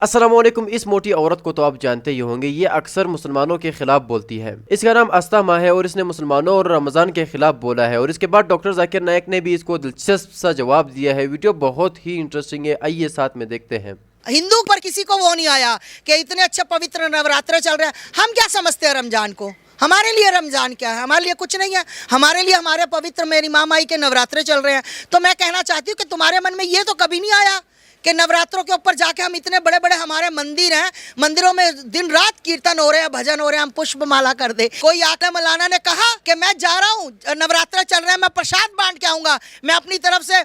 अस्सलामुअलैकुम। इस मोटी औरत को तो आप जानते ही होंगे, ये अक्सर मुसलमानों के खिलाफ बोलती है। इसका नाम अस्ता माँ है और इसने मुसलमानों और रमज़ान के खिलाफ बोला है। और इसके बाद डॉक्टर जाकिर नायक ने भी इसको दिलचस्प सा जवाब दिया है। वीडियो बहुत ही इंटरेस्टिंग है, आइए साथ में देखते हैं। हिंदू पर किसी को वो नहीं आया कि इतने अच्छे पवित्र नवरात्र चल रहे हैं। हम क्या समझते हैं रमजान को? हमारे लिए रमजान क्या है? हमारे लिए कुछ नहीं है। हमारे लिए हमारे पवित्र मेरी माँ माई के नवरात्रे चल रहे हैं। तो मैं कहना चाहती हूँ कि तुम्हारे मन में ये तो कभी नहीं आया कि नवरात्रों के ऊपर जाके हम इतने बड़े बड़े हमारे मंदिर हैं, मंदिरों में दिन रात कीर्तन हो रहे हैं, भजन हो रहे हैं, हम पुष्प माला कर दे। कोई आके मौलाना ने कहा कि मैं जा रहा हूँ, नवरात्र चल रहे हैं, मैं प्रसाद बांट के आऊंगा, मैं अपनी तरफ से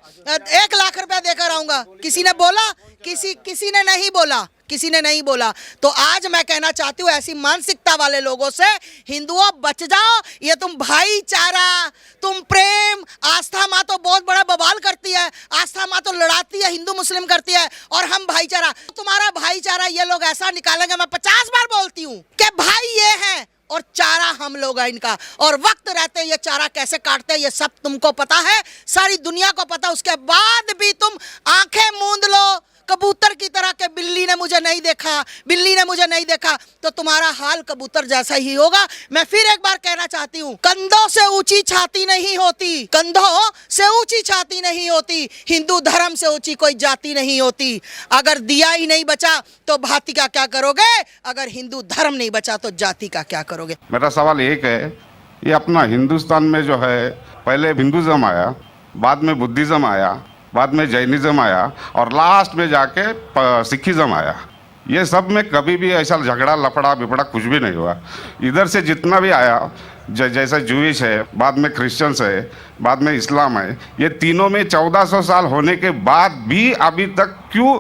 1 लाख रुपया देकर आऊंगा। किसी ने बोला? किसी ने नहीं बोला, किसी ने नहीं बोला। तो आज मैं कहना चाहती हूँ ऐसी मानसिकता वाले लोगों से हिंदुओं बच जाओ। ये तुम भाईचारा, तुम प्रेम, आस्था माँ तो बहुत बड़ा बवाल करती है, आस्था माँ तो लड़ाती है, हिंदू मुस्लिम करती है, और हम भाईचारा, तुम्हारा भाईचारा ये लोग ऐसा निकालेंगे, मैं 50 बार बोलती हूँ कि भाई ये है और चारा हम लोग हैं इनका, और वक्त रहते ये चारा कैसे काटते हैं ये सब तुमको पता है, सारी दुनिया को पता। उसके बाद भी तुम आंखें मूंद लो कबूतर की तरह के बिल्ली ने मुझे नहीं देखा, बिल्ली ने मुझे नहीं देखा, तो तुम्हारा हाल कबूतर जैसा ही होगा। मैं फिर एक बार कहना चाहती हूँ, कंधों से ऊंची छाती नहीं होती, कंधों से ऊंची छाती नहीं होती, हिंदू धर्म से ऊंची कोई जाति नहीं होती। अगर दिया ही नहीं बचा तो भांति का क्या करोगे? अगर हिंदू धर्म नहीं बचा तो जाति का क्या करोगे? मेरा सवाल एक है, ये अपना हिंदुस्तान में जो है, पहले हिंदुज़म आया, बाद में बुद्धिज़्म आया, बाद में जैनिज़्म आया, और लास्ट में जाके सिखिज़्म आया। ये सब में कभी भी ऐसा झगड़ा लफड़ा बिपड़ा कुछ भी नहीं हुआ। इधर से जितना भी आया, जैसे जूइश है, बाद में क्रिश्चियंस है, बाद में इस्लाम है, ये तीनों में 1400 साल होने के बाद भी अभी तक क्यों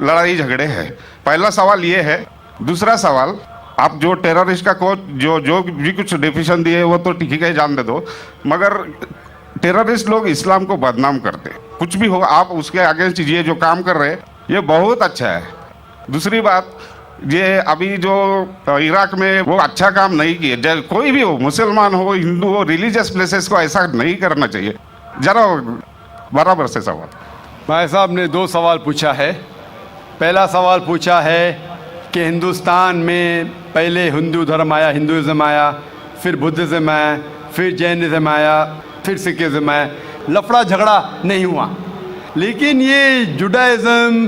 लड़ाई झगड़े हैं? पहला सवाल ये है। दूसरा सवाल, आप जो टेररिस्ट का को जो भी कुछ डेफिनेशन दिए वो तो ठीक है, जान दे दो, मगर टेररिस्ट लोग इस्लाम को बदनाम करते। कुछ भी हो, आप उसके अगेंस्ट ये जो काम कर रहे हैं ये बहुत अच्छा है। दूसरी बात, ये अभी जो इराक में वो अच्छा काम नहीं किए, कोई भी हो, मुसलमान हो, हिंदू हो, रिलीजियस प्लेसेस को ऐसा नहीं करना चाहिए। जरा बराबर से सवाल। भाई साहब ने 2 सवाल पूछा है। पहला सवाल पूछा है कि हिंदुस्तान में पहले हिंदू धर्म आया, हिंदुइज्म आया, फिर बुद्धिज़्म आया, फिर जैनिज़्म आया, फिर सिखिज़्म आया, लफड़ा झगड़ा नहीं हुआ। लेकिन ये जुडाइज़म,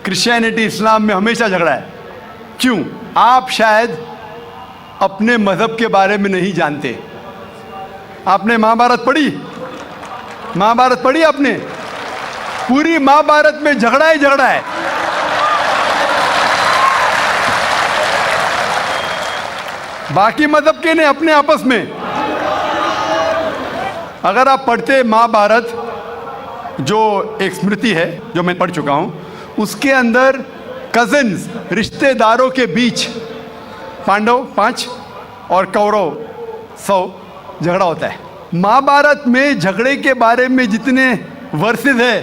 क्रिश्चियनिटी, इस्लाम में हमेशा झगड़ा है। क्यों? आप शायद अपने मज़हब के बारे में नहीं जानते। आपने महाभारत पढ़ी? महाभारत पढ़ी आपने? पूरी महाभारत में झगड़ा ही झगड़ा है। बाकी मज़हब के ने अपने आपस में। अगर आप पढ़ते महाभारत, जो एक स्मृति है जो मैं पढ़ चुका हूँ, उसके अंदर कज़न्स, रिश्तेदारों के बीच पांडव 5 और कौरव 100 झगड़ा होता है। महाभारत में झगड़े के बारे में जितने वर्सेस है,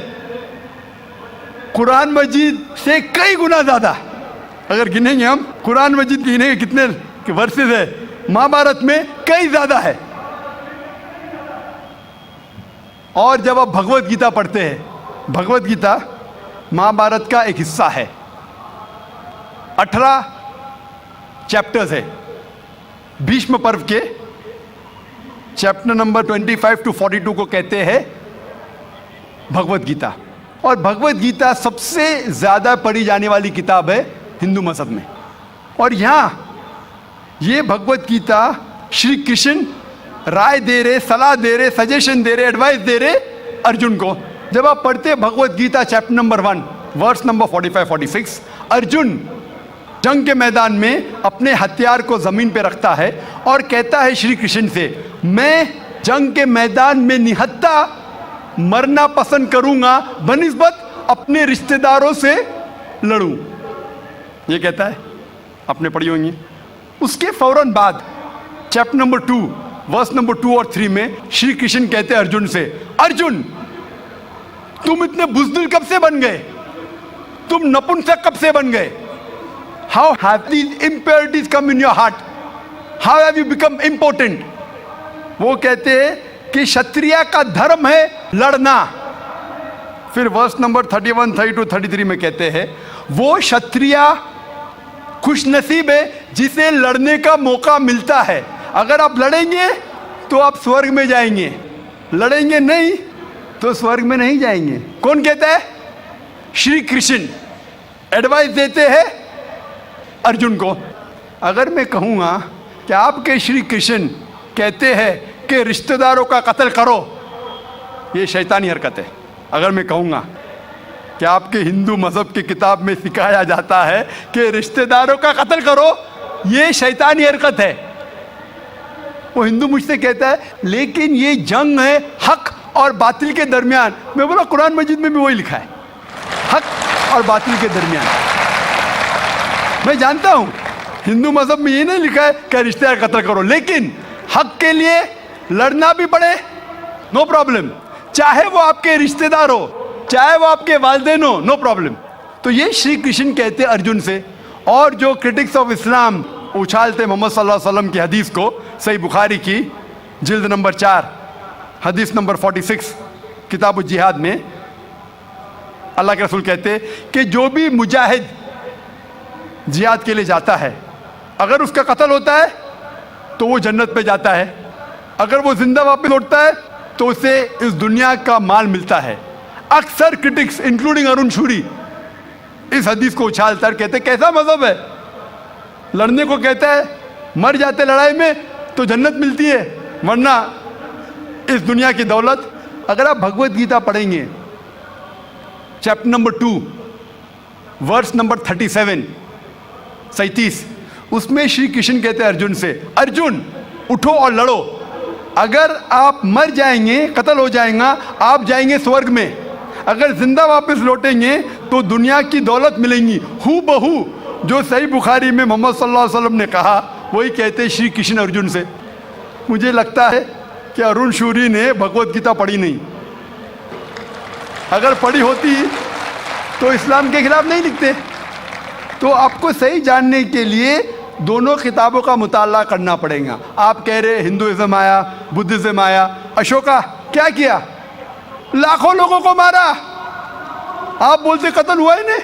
कुरान मजीद से कई गुना ज़्यादा। अगर गिनेंगे हम, कुरान मजीद गिनेंगे कितने वर्सेस है, महाभारत में कई ज़्यादा है। और जब आप भगवत गीता पढ़ते हैं, भगवत गीता महाभारत का एक हिस्सा है, 18 चैप्टर्स है। भीष्म पर्व के चैप्टर नंबर 25 to 42 को कहते हैं भगवत गीता। और भगवत गीता सबसे ज़्यादा पढ़ी जाने वाली किताब है हिंदू मज़हब में। और यहाँ ये भगवत गीता श्री कृष्ण राय दे रहे, सलाह दे रहे, सजेशन दे रहे, एडवाइस दे रहे अर्जुन को। जब आप पढ़ते Bhagavad Gita chapter number 1 verse number 45-46, Arjun जंग के मैदान में अपने हथियार को ज़मीन पे रखता है और कहता है श्री कृष्ण से, मैं जंग के मैदान में निहत्था मरना पसंद करूंगा बनिस्बत अपने रिश्तेदारों से लड़ूं। ये कहता है, आपने पढ़ी होंगी। उसके फौरन बाद चैप्टर नंबर 2 वर्स नंबर 2 और 3 में श्री कृष्ण कहते हैं अर्जुन से, अर्जुन तुम इतने बुज़दिल कब से बन गए? तुम नपुंसक कब से बन गए? How have these impurities come in your heart? How have you become important? वो कहते हैं कि क्षत्रिय का धर्म है लड़ना। फिर वर्स नंबर 31, 32, 33 में कहते हैं, वो क्षत्रिय खुशनसीब है जिसे लड़ने का मौका मिलता है। अगर आप लड़ेंगे तो आप स्वर्ग में जाएंगे, लड़ेंगे नहीं तो स्वर्ग में नहीं जाएंगे। कौन कहता है? श्री कृष्ण एडवाइस देते हैं अर्जुन को। अगर मैं कहूँगा कि आपके श्री कृष्ण कहते हैं कि रिश्तेदारों का कत्ल करो, ये शैतानी हरकत है। अगर मैं कहूँगा कि आपके हिंदू मज़हब की किताब में सिखाया जाता है कि रिश्तेदारों का कत्ल करो, ये शैतानी हरकत है। वो हिंदू मुझसे कहता है लेकिन ये जंग है हक और बातिल के दरमियान। मैं बोला कुरान मजीद में भी वही लिखा है, हक और बातिल के दरमियान। मैं जानता हूँ हिंदू मज़हब में ये नहीं लिखा है कि रिश्तेदार कत्ल करो, लेकिन हक के लिए लड़ना भी पड़े, नो प्रॉब्लम। चाहे वो आपके रिश्तेदार हो, चाहे वो आपके वालिदैन हो, नो प्रॉब्लम। तो ये श्री कृष्ण कहते अर्जुन से। और जो क्रिटिक्स ऑफ इस्लाम उछालते मोहम्मद सल्लल्लाहु अलैहि वसल्लम की हदीस को, सही बुखारी की जिल्द नंबर 4 हदीस नंबर 46 किताब जिहाद में अल्लाह के रसूल कहते कि जो भी मुजाहिद जिहाद के लिए जाता है, अगर उसका कत्ल होता है तो वो जन्नत पे जाता है, अगर वो जिंदा वापस लौटता है तो उसे इस दुनिया का माल मिलता है। अक्सर क्रिटिक्स इंक्लूडिंग अरुण शूरी इस हदीस को उछालकर कहते कैसा मजहब है, लड़ने को कहता है, मर जाते लड़ाई में तो जन्नत मिलती है, वरना इस दुनिया की दौलत। अगर आप भगवत गीता पढ़ेंगे चैप्टर नंबर 2 वर्स नंबर 37, उसमें श्री कृष्ण कहते हैं अर्जुन से, अर्जुन उठो और लड़ो। अगर आप मर जाएंगे, कत्ल हो जाएगा, आप जाएंगे स्वर्ग में। अगर जिंदा वापस लौटेंगे तो दुनिया की दौलत मिलेंगी। हू बहू जो सही बुखारी में मोहम्मद सल्लल्लाहु अलैहि वसल्लम ने कहा, वही कहते श्री कृष्ण अर्जुन से। मुझे लगता है कि अरुण शूरी ने भगवत गीता पढ़ी नहीं। अगर पढ़ी होती तो इस्लाम के खिलाफ नहीं लिखते। तो आपको सही जानने के लिए दोनों किताबों का मुताला करना पड़ेगा। आप कह रहे हिंदुइज्म आया, बुद्धिज्म आया। अशोका क्या किया? लाखों लोगों को मारा। आप बोलते कत्ल हुआ ही नहीं।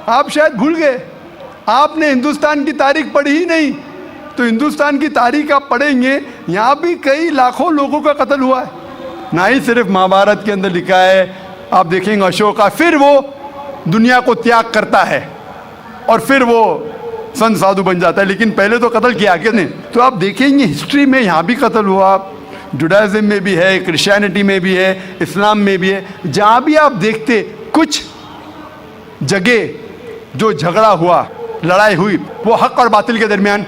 आप शायद भूल गए, आपने हिंदुस्तान की तारीख पढ़ी ही नहीं। तो हिंदुस्तान की तारीख आप पढ़ेंगे, यहाँ भी कई लाखों लोगों का कत्ल हुआ है। ना ही सिर्फ महाभारत के अंदर लिखा है, आप देखेंगे अशोका फिर वो दुनिया को त्याग करता है और फिर वो संत साधु बन जाता है, लेकिन पहले तो कत्ल किया किसने? तो आप देखेंगे हिस्ट्री में यहाँ भी कत्ल हुआ, जुडाइज्म में भी है, क्रिश्चियनिटी में भी है, इस्लाम में भी है। जहाँ भी आप देखते कुछ जगह जो झगड़ा हुआ, लड़ाई हुई, वो हक और बातिल के दरमियान,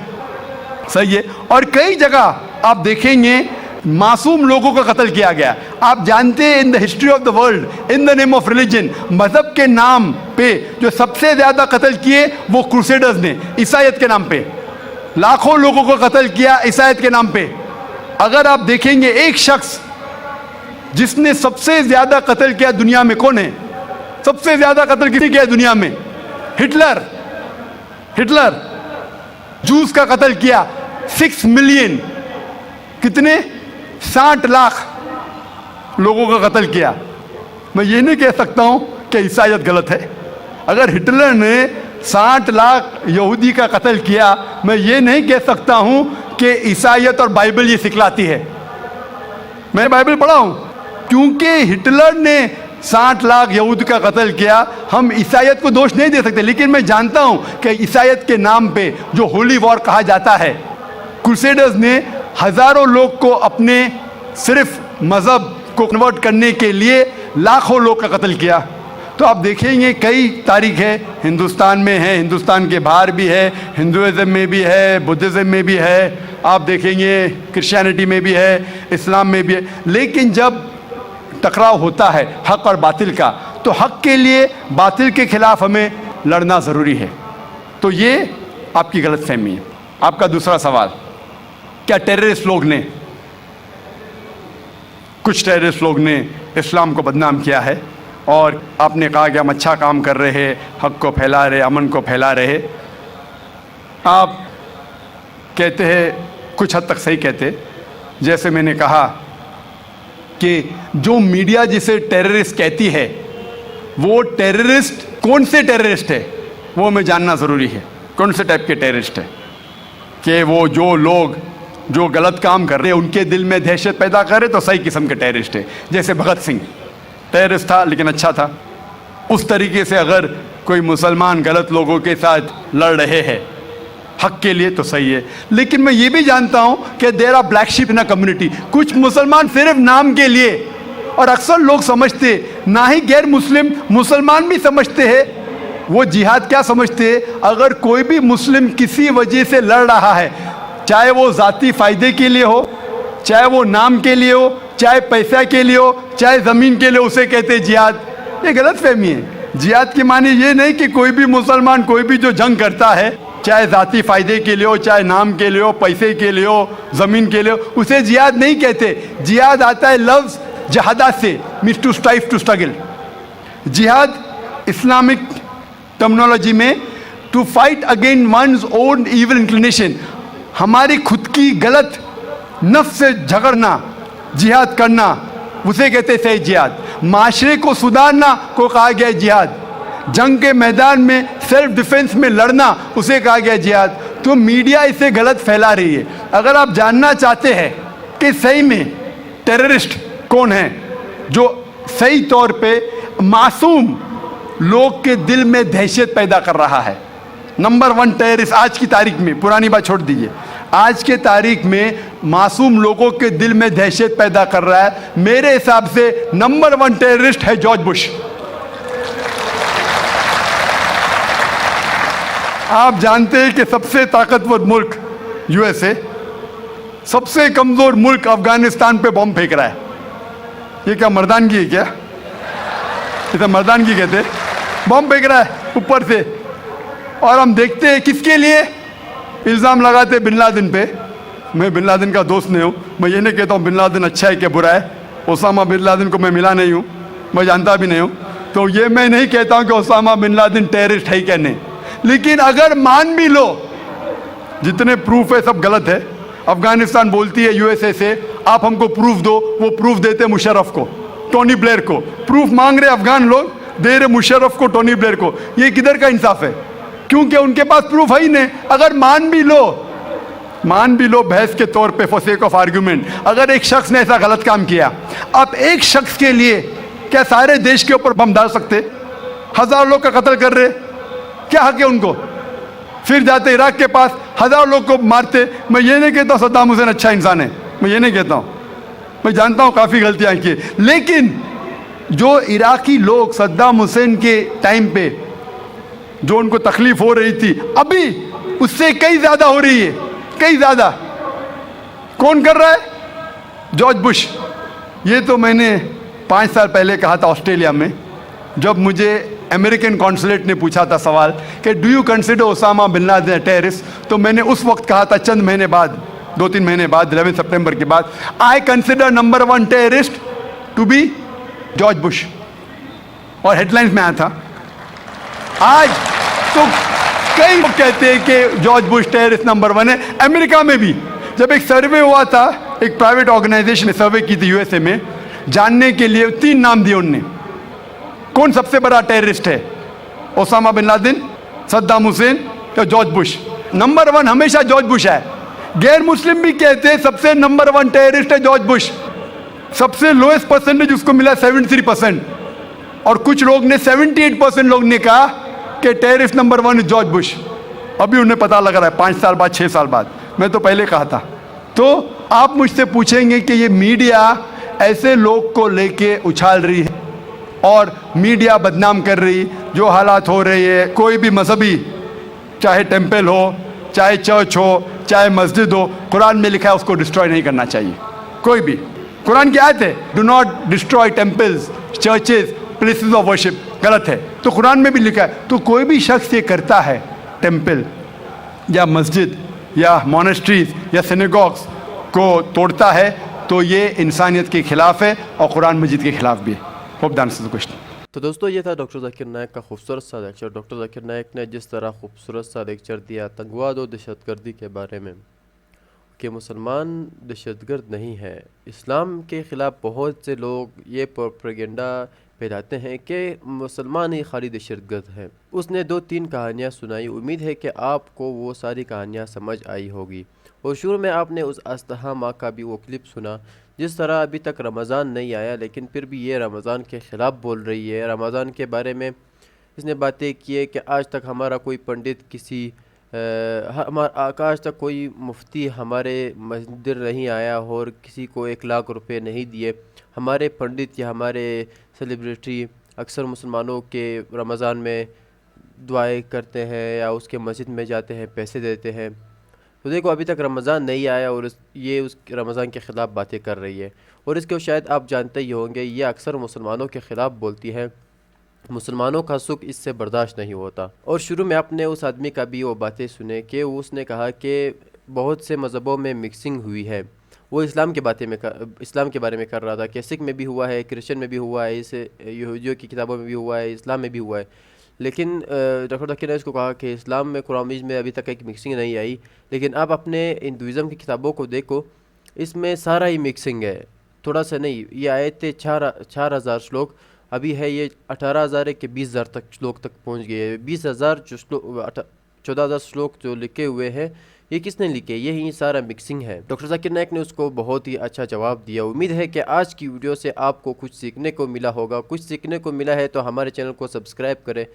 सही है। और कई जगह आप देखेंगे मासूम लोगों का कत्ल किया गया। आप जानते हैं in the history of the world, in the name of religion, मजहब के नाम पे जो सबसे ज्यादा कत्ल किए वो क्रूसेडर्स ने, ईसाईयत के नाम पे लाखों लोगों को कत्ल किया, ईसाईयत के नाम पे। अगर आप देखेंगे एक शख्स जिसने सबसे ज्यादा कत्ल किया दुनिया में, कौन है? सबसे ज्यादा कत्ल किसी किया दुनिया में? हिटलर। हिटलर जूस का कत्ल किया, 6 मिलियन, कितने? 60 लाख लोगों का कत्ल किया। मैं ये नहीं कह सकता हूं कि ईसाईयत गलत है। अगर हिटलर ने 60 लाख यहूदी का कत्ल किया, मैं ये नहीं कह सकता हूं कि ईसाईयत और बाइबल ये सिखलाती है। मैं बाइबल पढ़ा हूं, क्योंकि हिटलर ने 60 लाख यहूद का कत्ल किया, हम ईसाईयत को दोष नहीं दे सकते। लेकिन मैं जानता हूं कि ईसाईयत के नाम पे जो होली वॉर कहा जाता है, क्रूसेडर्स ने हजारों लोग को अपने सिर्फ मजहब को कन्वर्ट करने के लिए लाखों लोग का कत्ल किया। तो आप देखेंगे कई तारीख है, हिंदुस्तान में है, हिंदुस्तान के बाहर भी है, हिंदुइज्म में भी है, बुद्धिज्म में भी है, आप देखेंगे क्रिश्चियनिटी में भी है, इस्लाम में भी है। लेकिन जब टकराव होता है हक और बातिल का, तो हक के लिए बातिल के खिलाफ हमें लड़ना ज़रूरी है। तो ये आपकी गलतफहमी है। आपका दूसरा सवाल, क्या टेररिस्ट लोग ने, कुछ टेररिस्ट लोग ने इस्लाम को बदनाम किया है, और आपने कहा कि हम अच्छा काम कर रहे हैं, हक को फैला रहे, अमन को फैला रहे। आप कहते हैं, कुछ हद तक सही कहते, जैसे मैंने कहा कि जो मीडिया जिसे टेररिस्ट कहती है, वो टेररिस्ट कौन से टेररिस्ट है वो हमें जानना ज़रूरी है, कौन से टाइप के टेररिस्ट है, कि वो जो लोग जो गलत काम कर रहे हैं उनके दिल में दहशत पैदा करे तो सही किस्म के टेररिस्ट है। जैसे भगत सिंह टेररिस्ट था लेकिन अच्छा था, उस तरीके से अगर कोई मुसलमान गलत लोगों के साथ लड़ रहे हैं हक के लिए तो सही है। लेकिन मैं ये भी जानता हूँ कि there are black sheep in a community, कुछ मुसलमान सिर्फ नाम के लिए, और अक्सर लोग समझते ना ही गैर मुस्लिम मुसलमान भी समझते हैं, वो जिहाद क्या समझते हैं, अगर कोई भी मुस्लिम किसी वजह से लड़ रहा है, चाहे वो ज़ाती फ़ायदे के लिए हो, चाहे वो नाम के लिए हो, चाहे पैसा के लिए हो, चाहे ज़मीन के लिए, उसे कहते हैं जिहाद। ये गलत फहमी है। जिहाद के माने ये नहीं कि कोई भी मुसलमान कोई भी जो जंग करता है, चाहे ज़ाती फ़ायदे के लिए हो, चाहे नाम के लिए हो, पैसे के लिए हो, ज़मीन के लिए हो, उसे जिहाद नहीं कहते। जिहाद आता है लफ्ज़ जहादा से, means to strive, to struggle. जिहाद इस्लामिक टर्मिनोलॉजी में to fight against one's own evil inclination, हमारी खुद की गलत नफ्स से झगड़ना, जिहाद करना, उसे कहते हैं सही जिहाद। माशरे को सुधारना को कहा गया है जिहाद। जंग के मैदान में सेल्फ डिफेंस में लड़ना उसे कहा गया जिहाद। तो मीडिया इसे गलत फैला रही है। अगर आप जानना चाहते हैं कि सही में टेररिस्ट कौन है जो सही तौर पे मासूम लोग के दिल में दहशत पैदा कर रहा है, नंबर 1 टेररिस्ट आज की तारीख में, पुरानी बात छोड़ दीजिए, आज के तारीख में मासूम लोगों के दिल में दहशत पैदा कर रहा है, मेरे हिसाब से नंबर 1 टेररिस्ट है जॉर्ज बुश। आप जानते हैं कि सबसे ताकतवर मुल्क यूएसए, सबसे कमजोर मुल्क अफगानिस्तान पे बम फेंक रहा है। ये क्या मर्दानगी है क्या? इसे मर्दानगी कहते हैं। बम फेंक रहा है ऊपर से, और हम देखते हैं किसके लिए इल्ज़ाम लगाते बिन लादेन पे। मैं बिन लादेन का दोस्त नहीं हूँ, मैं ये नहीं कहता हूँ बिन लादेन अच्छा है कि बुरा है। ओसामा बिन लादेन को मैं मिला नहीं हूँ, मैं जानता भी नहीं हूँ, तो ये मैं नहीं कहता हूँ कि ओसामा बिन लादेन टेररिस्ट है क्या नहीं। लेकिन अगर मान भी लो, जितने प्रूफ है सब गलत है। अफगानिस्तान बोलती है यूएसए से आप हमको प्रूफ दो, वो प्रूफ देते मुशर्रफ को, टोनी ब्लेयर को। प्रूफ मांग रहे अफगान लोग, दे रहे मुशर्रफ को, टोनी ब्लेयर को। ये किधर का इंसाफ है? क्योंकि उनके पास प्रूफ है ही नहीं। अगर मान भी लो बहस के तौर पे, फॉर सेक ऑफ आर्ग्यूमेंट, अगर एक शख्स ने ऐसा गलत काम किया, आप एक शख्स के लिए क्या सारे देश के ऊपर बम डाल सकते? 1000 लोग का कत्ल कर रहे, क्या हक है उनको? फिर जाते इराक के पास 1000 लोग को मारते। मैं ये नहीं कहता सद्दाम हुसैन अच्छा इंसान है, मैं ये नहीं कहता हूँ, मैं जानता हूँ काफ़ी गलतियाँ की, लेकिन जो इराकी लोग सद्दाम हुसैन के टाइम पे जो उनको तकलीफ हो रही थी, अभी उससे कई ज़्यादा हो रही है, कई ज़्यादा। कौन कर रहा है? George Bush. ये तो मैंने 5 साल पहले कहा था ऑस्ट्रेलिया में, जब मुझे अमेरिकन कॉन्सुलेट ने पूछा था सवाल कि do you consider Osama bin Laden terrorist, तो मैंने उस वक्त कहा था, चंद महीने बाद, 2-3 महीने बाद, 11 सितंबर के बाद, I consider number 1 terrorist to be George Bush, और हेडलाइंस में आया था। आज तो कई लोग कहते हैं कि जॉर्ज बुश टेररिस्ट नंबर 1 है। अमेरिका में भी जब एक सर्वे हुआ था, एक प्राइवेट ऑर्गेनाइजेशन ने सर्वे की थी यूएसए में, जानने के लिए 3 नाम दिए उनने, कौन सबसे बड़ा टेररिस्ट है, Osama bin Laden, Saddam Hussein या जॉर्ज बुश। नंबर 1 हमेशा जॉर्ज बुश है। गैर मुस्लिम भी कहते हैं सबसे नंबर 1 टेररिस्ट है जॉर्ज बुश। सबसे लोएस्ट परसेंटेज उसको मिला 73%, और कुछ लोग ने 78% लोग ने कहा कि टेररिस्ट नंबर 1 जॉर्ज बुश। अभी उन्हें पता लग रहा है 5 साल बाद, 6 साल बाद, मैं तो पहले कहा था। तो आप मुझसे पूछेंगे कि ये मीडिया ऐसे लोग को लेके उछाल रही है और मीडिया बदनाम कर रही, जो हालात हो रहे हैं, कोई भी मजहबी, चाहे टेम्पल हो, चाहे चर्च हो, चाहे मस्जिद हो, कुरान में लिखा है उसको डिस्ट्रॉय नहीं करना चाहिए। कोई भी, कुरान की आयत है, do not destroy temples, churches, places of worship, गलत है, तो कुरान में भी लिखा है। तो कोई भी शख्स ये करता है, टेम्पल या मस्जिद या मोनेस्ट्रीज या सिनेगॉग्स को तोड़ता है, तो ये इंसानियत के खिलाफ है और कुरान मजीद के खिलाफ भी है। Hope that answers the question. तो दोस्तों, ये था डॉक्टर जाकिर नायक का खूबसूरत सा लेक्चर। डॉक्टर जाकिर नायक ने जिस तरह खूबसूरत सा लेक्चर दिया आतंकवाद और दहशतगर्दी के बारे में, कि मुसलमान दहशतगर्द नहीं है, इस्लाम के ख़िलाफ़ बहुत से लोग ये प्रोपेगेंडा फैलाते हैं कि मुसलमान ही खालिद शरगर्द हैं। उसने 2-3 कहानियाँ सुनाई। उम्मीद है कि आपको वो सारी कहानियाँ समझ आई होगी। और शुरू में आपने उस अस्तहा माँ का भी वो क्लिप सुना। जिस तरह अभी तक रमज़ान नहीं आया लेकिन फिर भी ये रमज़ान के ख़िलाफ़ बोल रही है। रमज़ान के बारे में इसने बातें की है कि आज तक हमारा कोई पंडित किसी आज तक कोई मुफ्ती हमारे मंदिर नहीं आया और किसी को 1 लाख रुपए नहीं दिए। हमारे पंडित या हमारे सेलिब्रिटी अक्सर मुसलमानों के रमज़ान में दुआएं करते हैं या उसके मस्जिद में जाते हैं, पैसे देते हैं। तो देखो अभी तक रमज़ान नहीं आया और ये उस रमज़ान के ख़िलाफ़ बातें कर रही है। और इसको शायद आप जानते ही होंगे, ये अक्सर मुसलमानों के ख़िलाफ़ बोलती है। मुसलमानों का सुख इससे बर्दाश्त नहीं होता। और शुरू में आपने उस आदमी का भी वो बातें सुने कि उसने कहा कि बहुत से मज़हबों में मिक्सिंग हुई है। वो इस्लाम के बारे में कर रहा था कि सिख में भी हुआ है, क्रिश्चियन में भी हुआ है, इस यहूदियों की किताबों में भी हुआ है, इस्लाम में भी हुआ है। लेकिन डॉक्टर ज़ाकिर ने इसको कहा कि इस्लाम में, कुरान में अभी तक एक मिक्सिंग नहीं आई। लेकिन आप अपने हिंदुज़म की किताबों को देखो, इसमें सारा ही मिक्सिंग है, थोड़ा सा नहीं। ये आए थे 4,000 श्लोक, अभी है ये 18,000 के 20,000 तक श्लोक तक पहुँच गए। 20,000 जो श्लोक 14,000 श्लोक जो लिखे हुए हैं, ये किसने लिखे? यही सारा मिक्सिंग है। डॉक्टर ज़ाकिर नायक ने उसको बहुत ही अच्छा जवाब दिया। उम्मीद है कि आज की वीडियो से आपको कुछ सीखने को मिला होगा। कुछ सीखने को मिला है तो हमारे चैनल को सब्सक्राइब करें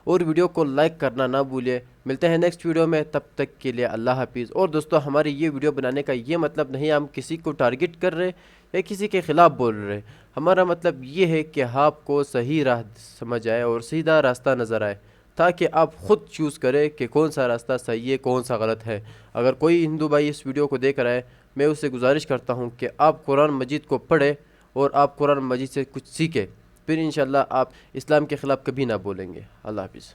और वीडियो को लाइक करना ना भूलिए। मिलते हैं नेक्स्ट वीडियो में, तब तक के लिए अल्लाह हाफिज़। और दोस्तों, हमारी ये वीडियो बनाने का ये मतलब नहीं हम किसी को टारगेट कर रहे या किसी के ख़िलाफ़ बोल रहे। हमारा मतलब ये है कि आपको सही राह समझ आए और सीधा रास्ता नज़र आए, ताकि आप ख़ुद चूज़ करें कि कौन सा रास्ता सही है, कौन सा गलत है। अगर कोई हिंदू भाई इस वीडियो को देख रहा है, मैं उससे गुजारिश करता हूँ कि आप कुरान मजीद को पढ़ें और आप कुरान मजीद से कुछ सीखें, फिर इंशाल्लाह आप इस्लाम के ख़िलाफ़ कभी ना बोलेंगे। अल्लाह हाफिज़।